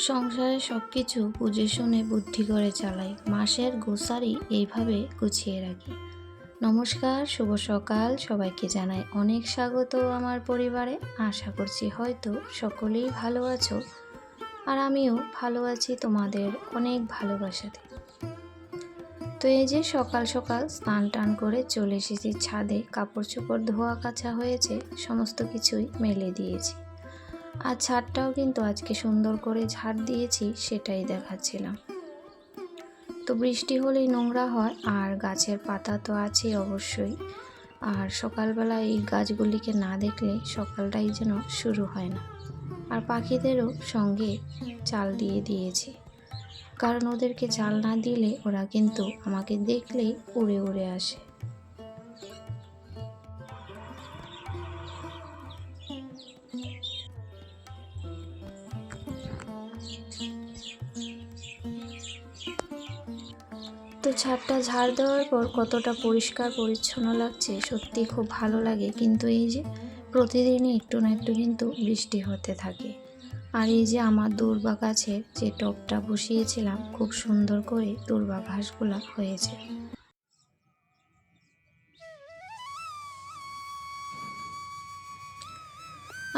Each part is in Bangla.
সংসারে সবকিছু বুঝে শুনে বুদ্ধি করে চালাই, মাসের গোছারি এইভাবে গুছিয়ে রাখি। নমস্কার, শুভ সকাল, সবাইকে জানাই অনেক স্বাগত আমার পরিবারে। আশা করছি হয়তো সকলেই ভালো আছো, আর আমিও ভালো আছি তোমাদের অনেক ভালোবাসাতে। তো এই যে সকাল সকাল স্নান টান করে চলে এসেছি ছাদে, কাপড় চোপড় ধোয়া কাচা হয়েছে, সমস্ত কিছুই মেলে দিয়েছি। আর ছাদটাও কিন্তু আজকে সুন্দর করে ঝাড় দিয়েছি, সেটাই দেখাচ্ছিলাম। তো বৃষ্টি হলেই নোংরা হয়, আর গাছের পাতা তো আছে অবশ্যই। আর সকালবেলা এই গাছগুলিকে না দেখলে সকালটাই যেন শুরু হয় না। আর পাখিদেরও সঙ্গে চাল দিয়ে দিয়েছি, কারণ ওদেরকে চাল না দিলে ওরা কিন্তু আমাকে দেখলেই উড়ে উড়ে আসে। তো ছাদটা ঝাড় দেওয়ার পর কতটা পরিষ্কার পরিচ্ছন্ন লাগছে, সত্যি খুব ভালো লাগে। কিন্তু এই যে প্রতিদিনই একটু না একটু কিন্তু বৃষ্টি হতে থাকে। আর এই যে আমার দূর্বা গাছের যে টবটা বসিয়েছিলাম, খুব সুন্দর করে দূর্বা ঘাসগুলা হয়েছে।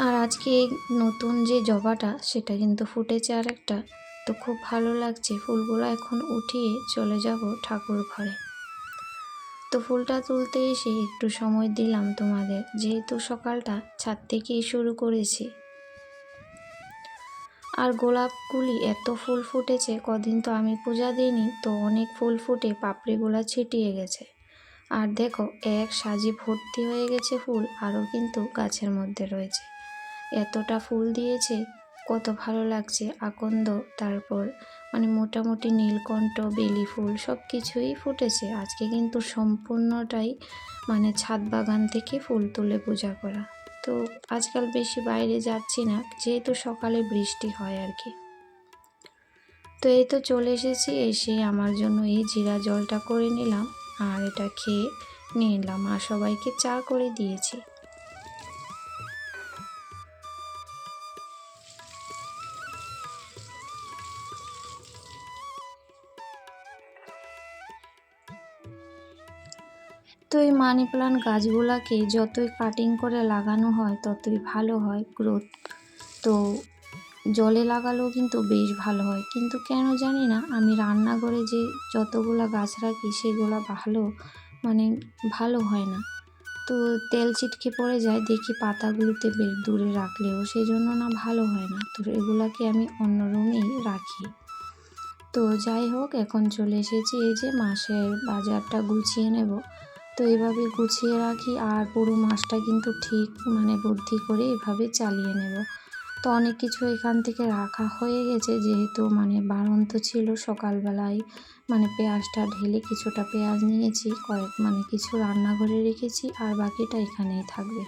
আর আজকে এই নতুন যে জবাটা সেটা কিন্তু ফুটেছে আর একটা, তো খুব ভালো লাগছে। ফুলগুলো এখন উঠিয়ে চলে যাব ঠাকুর ঘরে। তো ফুলটা তুলতে এসে একটু সময় দিলাম তোমাদের, যেহেতু সকালটা ছাদ থেকেই শুরু করেছি। আর গোলাপগুলি এত ফুল ফুটেছে, কদিন তো আমি পূজা দিইনি, তো অনেক ফুল ফুটে পাপড়িগুলা ছিটিয়ে গেছে। আর দেখো, এক সাজি ভর্তি হয়ে গেছে ফুল, আরও কিন্তু গাছের মধ্যে রয়েছে। এতটা ফুল দিয়েছে, কত ভালো লাগছে। আকন্দ, তারপর মোটামুটি নীলকণ্ঠ, বেলি ফুল সব কিছুই ফুটেছে। আজকে কিন্তু সম্পূর্ণটাই ছাদ বাগান থেকে ফুল তুলে পূজা করা। তো আজকাল বেশি বাইরে যাচ্ছি না, যেহেতু সকালে বৃষ্টি হয় আর কি। তো এই তো চলে এসেছি, এসে আমার জন্য এই জিরা জলটা করে নিলাম, আর এটা খেয়ে নিয়ে নিলাম। আর সবাইকে চা করে দিয়েছি। তো এই মানি প্লান্ট গাছগুলোকে যতই কাটিং করে লাগানো হয় ততই ভালো হয় গ্রোথ। তো জলে লাগালেও কিন্তু বেশ ভালো হয়, কিন্তু কেন জানি না আমি রান্নাঘরে যে যতগুলা গাছ রাখি সেগুলো ভালো হয় না। তো তেল ছিটকে পড়ে যায়, দেখি পাতাগুলোতে বেশ দূরে রাখলেও সেই জন্য না ভালো হয় না। তো এগুলাকে আমি অন্য রুমেই রাখি। তো যাই হোক, এখন চলে এসেছি এই যে মাসের বাজারটা গুছিয়ে নেব। তো এইভাবে গুছিয়ে রাখি, আর পুরো মাসটা কিন্তু ঠিক বুদ্ধি করে এভাবে চালিয়ে নেব। তো অনেক কিছু এখান থেকে রাখা হয়ে গেছে, যেহেতু বাড়ন্ত ছিল। সকালবেলায় পেঁয়াজটা ঢেলে কিছুটা পেঁয়াজ নিয়েছি, কিছু রান্নাঘরে রেখেছি, আর বাকিটা এখানেই থাকবে।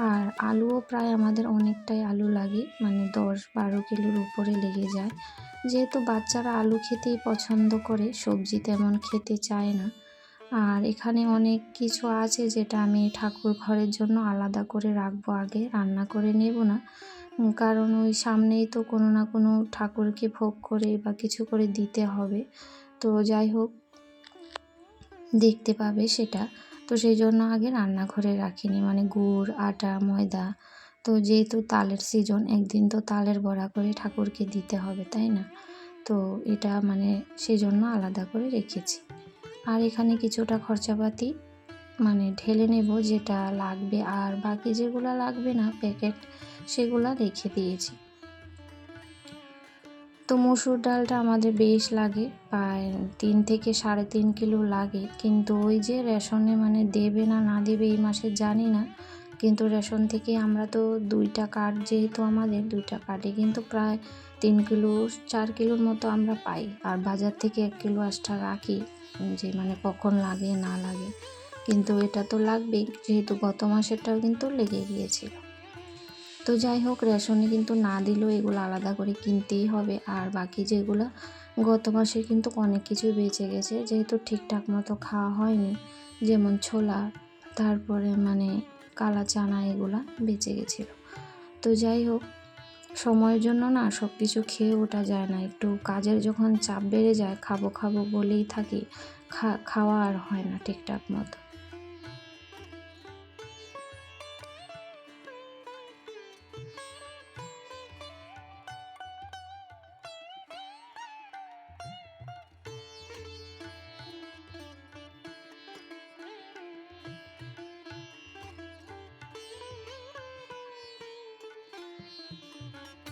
আর আলুও প্রায় আমাদের অনেকটাই আলু লাগে, 10-12 কিলোর উপরে লেগে যায়। যেহেতু বাচ্চারা আলু খেতেই পছন্দ করে, সবজি তেমন খেতে চায় না। আর এখানে অনেক কিছু আছে যেটা আমি ঠাকুর ঘরের জন্য আলাদা করে রাখবো, আগে রান্না করে নেব না। কারণ ওই সামনেই তো কোনো না কোনো ঠাকুরকে ভোগ করে বা কিছু করে দিতে হবে। তো যাই হোক, দেখতে পাবে সেটা। তো সেই জন্য আগে রান্নাঘরে রাখিনি, গুড়, আটা, ময়দা। তো যেহেতু তালের সিজন, একদিন তো তালের বড়া করে ঠাকুরকে দিতে হবে, তাই না? তো এটা সেই জন্য আলাদা করে রেখেছি। আর এখানে কিছুটা খরচাপাতি ঢেলে নেব যেটা লাগবে, আর বাকি যেগুলো লাগবে না প্যাকেট, সেগুলো রেখে দিয়েছি। তো মসুর ডালটা আমাদের বেশ লাগে, প্রায় 3 থেকে 3.5 কিলো লাগে। কিন্তু ওই যে রেশনে দেবে না না দেবে এই মাসে জানি না, কিন্তু রেশন থেকে আমরা তো 2টা কার্ড, যেহেতু আমাদের 2টা কার্ডে কিন্তু প্রায় 3 কিলো 4 কিলোর মতো আমরা পাই। আর বাজার থেকে 1 কিলো এক্সট্রা রাখি, যে কখন লাগে না লাগে। কিন্তু এটা তো লাগবেই, যেহেতু গত মাসেরটাও কিন্তু লেগে গিয়েছিল। তো যাই হোক, রেশনে কিন্তু না দিলেও এগুলো আলাদা করে কিনতেই হবে। আর বাকি যেগুলো গত মাসে কিন্তু অনেক কিছু বেঁচে গেছে, যেহেতু ঠিকঠাক মতো খাওয়া হয়নি, যেমন ছোলা, তারপরে কালা চানা, এগুলা বেঁচে গেছিলো। তো যাই হোক, সময়ের জন্য না সব কিছু খেয়ে ওঠা যায় না, একটু কাজের যখন চাপ বেড়ে যায় খাবো খাবো বলেই থাকি, খাওয়া আর হয় না ঠিকঠাক মতো।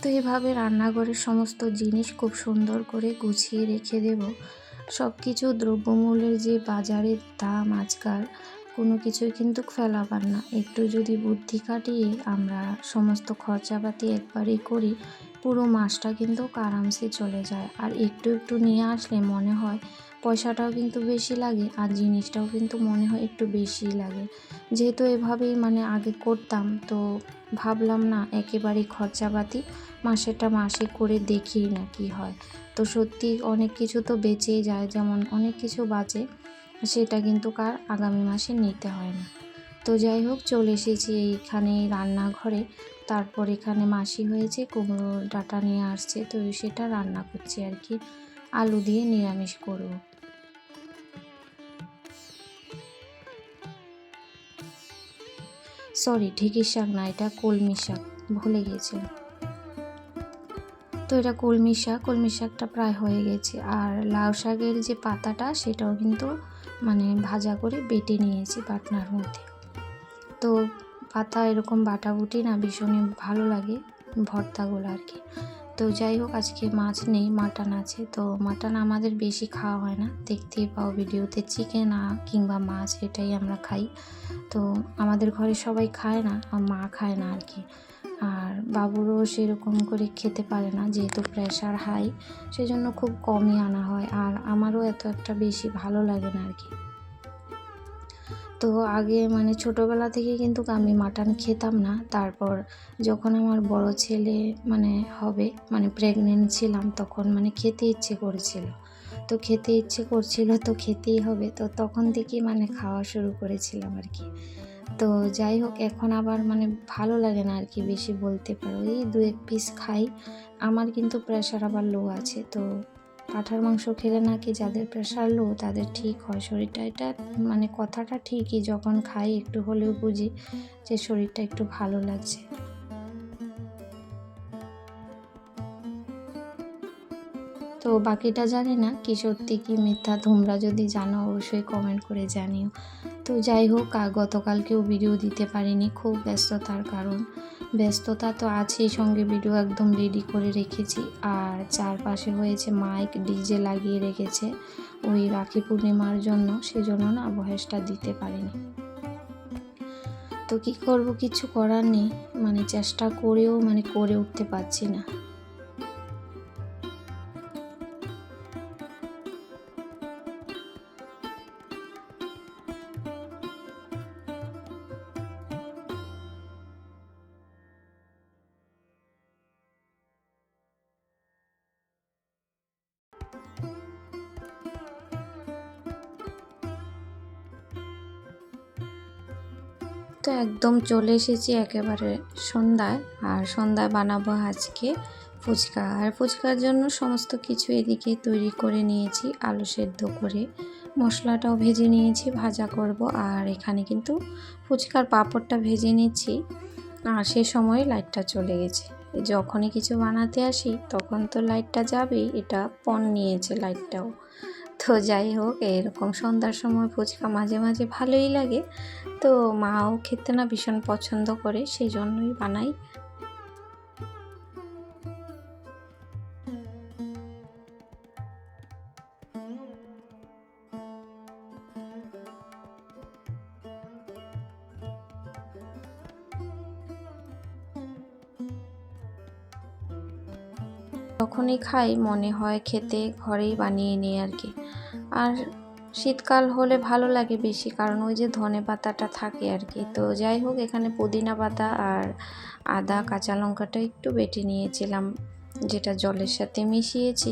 তো এভাবে রান্নাঘরের সমস্ত জিনিস খুব সুন্দর করে গুছিয়ে রেখে দেব। সব কিছু দ্রব্যমূল্যের যে বাজারের দাম আজকাল, কোনো কিছুই কিন্তু ফেলাবার না। একটু যদি বুদ্ধি খাটিয়ে আমরা সমস্ত খরচাপাতি একবারেই করি, পুরো মাসটা কিন্তু আরামসে চলে যায়। আর একটু একটু নিয়ে আসলে মনে হয় পয়সাটাও কিন্তু বেশি লাগে, আর জিনিসটাও কিন্তু মনে হয় একটু বেশিই লাগে। যেহেতু এভাবেই মানে আগে করতাম, তো ভাবলাম না একেবারেই খরচাপাতি মাসেরটা মাসে করে দেখি না কি হয়। তো সত্যি অনেক কিছু তো বেঁচেই যায়, যেমন অনেক কিছু বাঁচে, সেটা কিন্তু কার আগামী মাসে নিতে হয় না। তো যাই হোক, চলে এসেছি এইখানে রান্নাঘরে। তারপর এখানে মাসি হয়েছে কুমড়োর ডাঁটা নিয়ে আসছে, তো সেটা রান্না করছি আর কি, আলু দিয়ে নিরামিষ করব। সরি, ঢেঁকির শাক না, এটা কলমি শাক, ভুলে গিয়েছিলাম। তো এটা কলমি শাকটা প্রায় হয়ে গেছে। আর লাউ শাকের যে পাতাটা সেটাও কিন্তু মানে ভাজা করে বেটে নিয়েছি বাটনার মধ্যে। তো পাতা এরকম বাটাবুটি না ভীষণই ভালো লাগে, ভর্তাগুলো আর কি। তো যাই হোক, আজকে মাছ নেই, মাটন আছে। তো মাটন আমাদের বেশি খাওয়া হয় না, দেখতেই পাও ভিডিওতে, চিকেন কিংবা মাছ এটাই আমরা খাই। তো আমাদের ঘরে সবাই খায় না, মা খায় না আর কি। আর বাবুরও সেরকম করে খেতে পারে না, যেহেতু প্রেশার হাই, সেজন্য খুব কমই আনা হয়। আর আমারও এত একটা বেশি ভালো লাগে না আর কি। তো আগে মানে ছোটোবেলা থেকে কিন্তু আমি মাটন খেতাম না। তারপর যখন আমার বড় ছেলে মানে হবে, মানে প্রেগনেন্ট ছিলাম, তখন মানে খেতে ইচ্ছে করেছিল। তো তো খেতেই হবে, তো তখন থেকেই মানে খাওয়া শুরু করেছিলাম আর কি। তো যাই হোক, এখন আবার মানে ভালো লাগে না আর কি, বেশি বলতে পারো, এই 2-1 পিস খাই। আমার কিন্তু প্রেশার আবার লো আছে, তো পাঁঠার মাংস খেলে নাকি যাদের প্রেশার লো তাদের ঠিক হয় শরীরটা, এটা মানে কথাটা ঠিকই, যখন খাই একটু হলেও বুঝি যে শরীরটা একটু ভালো লাগছে। তো বাকিটা জানি না কি সত্যি কি মিথ্যা, তোমরা যদি জানো অবশ্যই কমেন্ট করে জানিও। তো যাই হোক, গতকালকেও ভিডিও দিতে পারিনি, খুব ব্যস্ততার কারণ। ব্যস্ততা তো আছেই, সঙ্গে ভিডিও একদম রেডি করে রেখেছি। আর চারপাশে হয়েছে মাইক, ডিজে লাগিয়ে রেখেছে ওই রাখি পূর্ণিমার জন্য, সেজন্য না ভয়েসটা দিতে পারিনি। তো কি করব, কিছু করার নেই, মানে চেষ্টা করেও মানে করে উঠতে পারছি না। তো একদম চলে এসেছি একেবারে সন্ধ্যায়। আর সন্ধ্যায় বানাবো আজকে ফুচকা। আর ফুচকার জন্য সমস্ত কিছু এদিকে তৈরি করে নিয়েছি, আলু সেদ্ধ করে মশলাটাও ভেজে নিয়েছি, ভাজা করব। আর এখানে কিন্তু ফুচকার পাঁপড়টা ভেজে নিচ্ছি। আর সে সময় লাইটটা চলে গেছে। যখনই কিছু বানাতে আসি তখন তো লাইটটা যাবেই, এটা পণ নিয়েছে লাইটটাও। তো যাই হোক, এরকম সন্ধ্যার সময় ফুচকা মাঝে মাঝে ভালোই লাগে। তো মাও খেতে না ভীষণ পছন্দ করে, সেই জন্যই বানাই। যখনই খাই মনে হয় খেতে ঘরেই বানিয়ে নিই আর কি। আর শীতকাল হলে ভালো লাগে বেশি, কারণ ওই যে ধনে পাতাটা থাকে আর কি। তো যাই হোক, এখানে পুদিনা পাতা আর আদা কাঁচা লঙ্কাটা একটু বেটে নিয়েছিলাম, যেটা জলের সাথে মিশিয়েছি।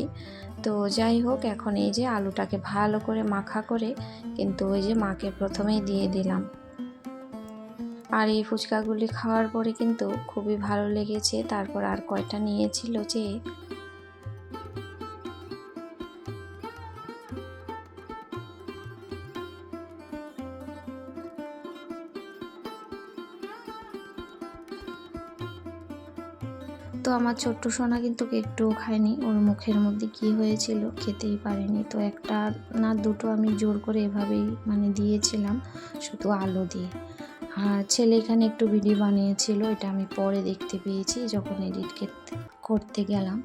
তো যাই হোক, এখন এই যে আলুটাকে ভালো করে মাখা করে কিন্তু ওই যে মাকে প্রথমেই দিয়ে দিলাম। আর এই ফুচকাগুলি খাওয়ার পরে কিন্তু খুবই ভালো লেগেছে। তারপর আর কয়টা নিয়েছিল যে তো আমার ছোট্ট সোনা কিন্তু একটুও খায়নি, ওর মুখের মধ্যে কি হয়েছিল খেতেই পারেনি। তো একটা না দুটো আমি জোর করে এভাবেই মানে দিয়েছিলাম শুধু আলু দিয়ে। আর ছেলে এখানে একটু ভিডিও বানিয়েছিল, এটা আমি পরে দেখতে পেয়েছি যখন এডিট করতে গেলাম।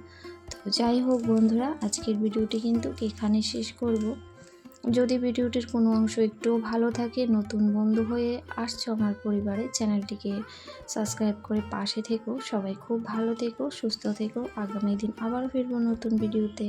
তো যাই হোক বন্ধুরা, আজকের ভিডিওটি কিন্তু এখানে শেষ করব। যদি ভিডিওটির কোনো অংশ একটুও ভালো থাকে, নতুন বন্ধু হয়ে আসছো আমার পরিবারে, চ্যানেলটিকে সাবস্ক্রাইব করে পাশে থেকো। সবাই খুব ভালো থেকো, সুস্থ থেকো। আগামী দিন আবারও ফিরবো নতুন ভিডিওতে।